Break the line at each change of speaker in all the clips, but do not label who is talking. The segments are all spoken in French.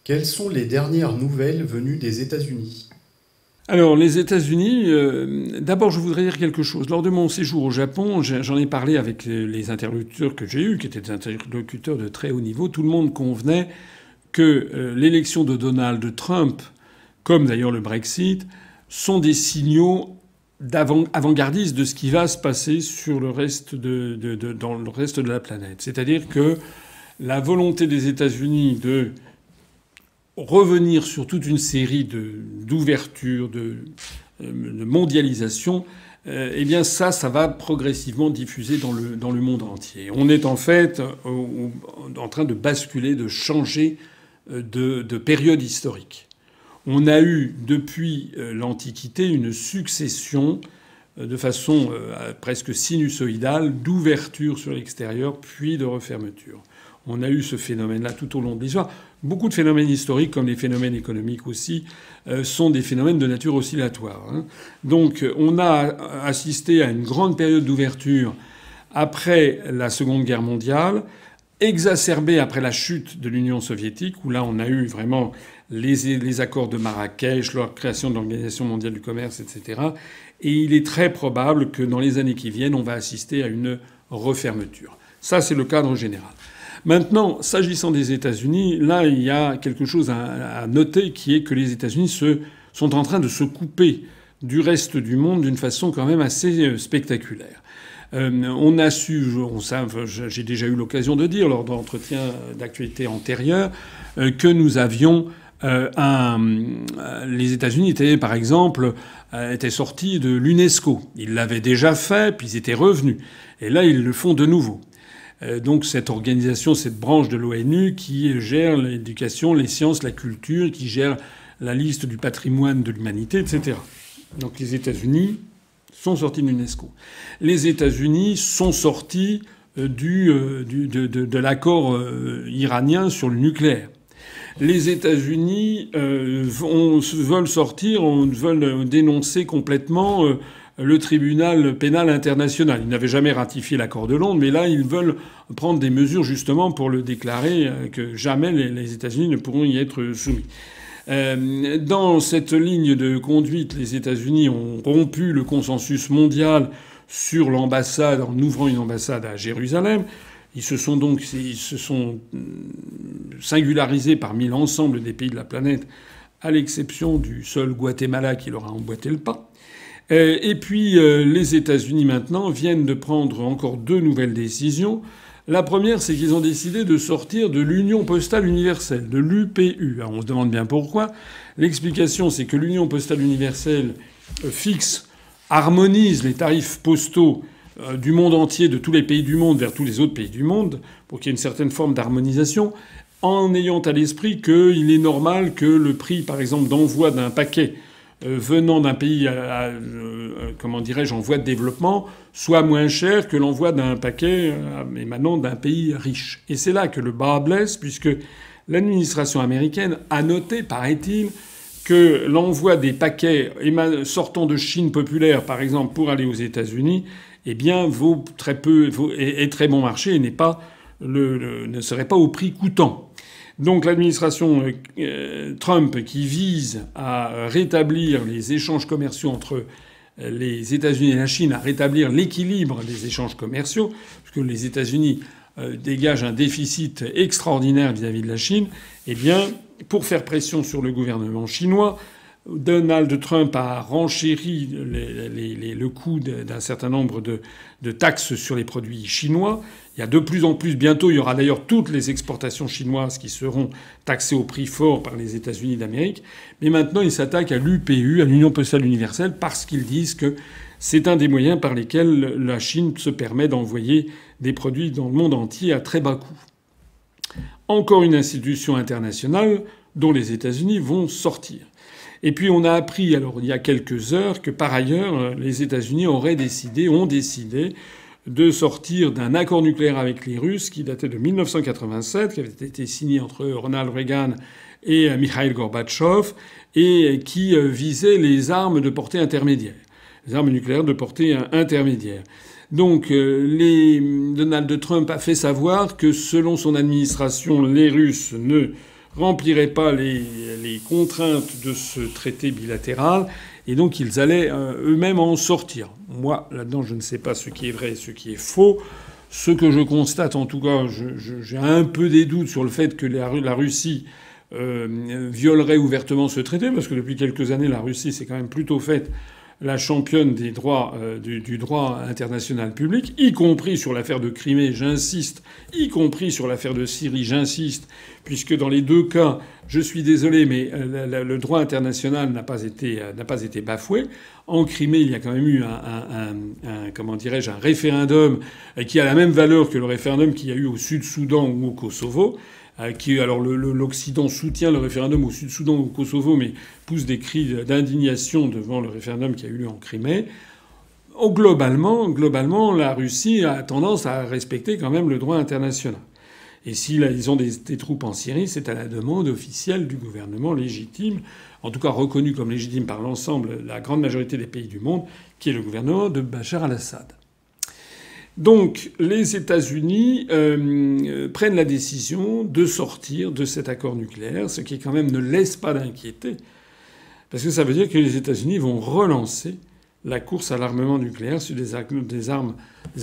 Quelles sont les dernières nouvelles venues des États-Unis?
Alors, les États-Unis, d'abord, je voudrais dire quelque chose. Lors de mon séjour au Japon, j'en ai parlé avec les interlocuteurs que j'ai eus, qui étaient des interlocuteurs de très haut niveau. Tout le monde convenait que l'élection de Donald Trump, comme d'ailleurs le Brexit, sont des signaux avant-gardistes de ce qui va se passer sur le reste dans le reste de la planète. C'est-à-dire que la volonté des États-Unis de revenir sur toute une série d'ouvertures, de mondialisation, eh bien ça va progressivement diffuser dans le monde entier. On est en fait en train de basculer, de changer de période historique. On a eu depuis l'Antiquité une succession de façon presque sinusoïdale d'ouverture sur l'extérieur puis de refermeture. On a eu ce phénomène-là tout au long de l'histoire. Beaucoup de phénomènes historiques, comme les phénomènes économiques aussi, sont des phénomènes de nature oscillatoire. Donc on a assisté à une grande période d'ouverture après la Seconde Guerre mondiale, exacerbée après la chute de l'Union soviétique, où là on a eu vraiment les accords de Marrakech, la création de l'Organisation mondiale du commerce, etc. Et il est très probable que dans les années qui viennent, on va assister à une refermeture. Ça, c'est le cadre général. Maintenant, s'agissant des États-Unis, là, il y a quelque chose à noter qui est que les États-Unis sont en train de se couper du reste du monde d'une façon quand même assez spectaculaire. On a su, j'ai déjà eu l'occasion de dire lors d'entretiens d'actualité antérieurs, que nous avions les États-Unis étaient, par exemple, étaient sortis de l'UNESCO. Ils l'avaient déjà fait, puis ils étaient revenus. Et là, ils le font de nouveau. Donc cette organisation, cette branche de l'ONU qui gère l'éducation, les sciences, la culture, qui gère la liste du patrimoine de l'humanité, etc. Donc les États-Unis sont sortis de l'UNESCO. Les États-Unis sont sortis de l'accord iranien sur le nucléaire. Les États-Unis veulent sortir, veulent dénoncer complètement le tribunal pénal international. Ils n'avaient jamais ratifié l'accord de Londres, mais là, ils veulent prendre des mesures justement pour le déclarer que jamais les États-Unis ne pourront y être soumis. Dans cette ligne de conduite, les États-Unis ont rompu le consensus mondial sur l'ambassade en ouvrant une ambassade à Jérusalem. Ils se sont singularisés parmi l'ensemble des pays de la planète, à l'exception du seul Guatemala qui leur a emboîté le pas. Et puis les États-Unis maintenant viennent de prendre encore deux nouvelles décisions. La première, c'est qu'ils ont décidé de sortir de l'Union postale universelle, de l'UPU. Alors on se demande bien pourquoi. L'explication, c'est que l'Union postale universelle harmonise les tarifs postaux du monde entier, de tous les pays du monde vers tous les autres pays du monde, pour qu'il y ait une certaine forme d'harmonisation, en ayant à l'esprit qu'il est normal que le prix, par exemple, d'envoi d'un paquet venant d'un pays comment dirais-je, en voie de développement, soit moins cher que l'envoi d'un paquet émanant d'un pays riche. Et c'est là que le bas blesse, puisque l'administration américaine a noté, paraît-il, que l'envoi des paquets sortant de Chine populaire, par exemple, pour aller aux États-Unis, eh bien, vaut très peu, est très bon marché et ne serait pas au prix coûtant. Donc l'administration Trump, qui vise à rétablir les échanges commerciaux entre les États-Unis et la Chine, à rétablir l'équilibre des échanges commerciaux, puisque les États-Unis dégagent un déficit extraordinaire vis-à-vis de la Chine, eh bien, pour faire pression sur le gouvernement chinois, Donald Trump a renchéri le coût d'un certain nombre de taxes sur les produits chinois. Il y a de plus en plus, bientôt, il y aura d'ailleurs toutes les exportations chinoises qui seront taxées au prix fort par les États-Unis d'Amérique. Mais maintenant, ils s'attaquent à l'UPU, à l'Union postale universelle, parce qu'ils disent que c'est un des moyens par lesquels la Chine se permet d'envoyer des produits dans le monde entier à très bas coût. Encore une institution internationale dont les États-Unis vont sortir. Et puis on a appris, alors il y a quelques heures, que par ailleurs, les États-Unis ont décidé de sortir d'un accord nucléaire avec les Russes qui datait de 1987, qui avait été signé entre Ronald Reagan et Mikhaïl Gorbatchev, et qui visait les armes de portée intermédiaire, les armes nucléaires de portée intermédiaire. Donc Donald Trump a fait savoir que selon son administration, les Russes ne rempliraient pas les contraintes de ce traité bilatéral, et donc ils allaient eux-mêmes en sortir. Moi, là-dedans, je ne sais pas ce qui est vrai et ce qui est faux. Ce que je constate, en tout cas, j'ai un peu des doutes sur le fait que la Russie violerait ouvertement ce traité, parce que depuis quelques années, la Russie s'est quand même plutôt faite la championne des droits du droit international public, y compris sur l'affaire de Crimée, j'insiste, y compris sur l'affaire de Syrie, j'insiste, puisque dans les deux cas, je suis désolé, mais le droit international n'a pas été bafoué. En Crimée, il y a quand même eu un référendum qui a la même valeur que le référendum qu'il y a eu au Sud-Soudan ou au Kosovo. Alors l'Occident soutient le référendum au Sud-Soudan ou au Kosovo, mais pousse des cris d'indignation devant le référendum qui a eu lieu en Crimée. Globalement, la Russie a tendance à respecter quand même le droit international. Et si là, ils ont des troupes en Syrie, c'est à la demande officielle du gouvernement légitime, en tout cas reconnu comme légitime par l'ensemble, la grande majorité des pays du monde, qui est le gouvernement de Bachar al-Assad. Donc les États-Unis prennent la décision de sortir de cet accord nucléaire, ce qui quand même ne laisse pas d'inquiéter, parce que ça veut dire que les États-Unis vont relancer la course à l'armement nucléaire sur des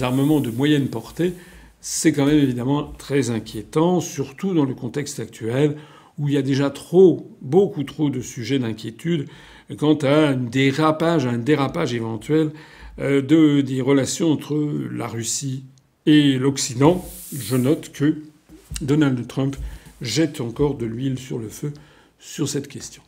armements de moyenne portée. C'est quand même évidemment très inquiétant, surtout dans le contexte actuel où il y a déjà beaucoup trop de sujets d'inquiétude quant à un dérapage éventuel des relations entre la Russie et l'Occident. Je note que Donald Trump jette encore de l'huile sur le feu sur cette question.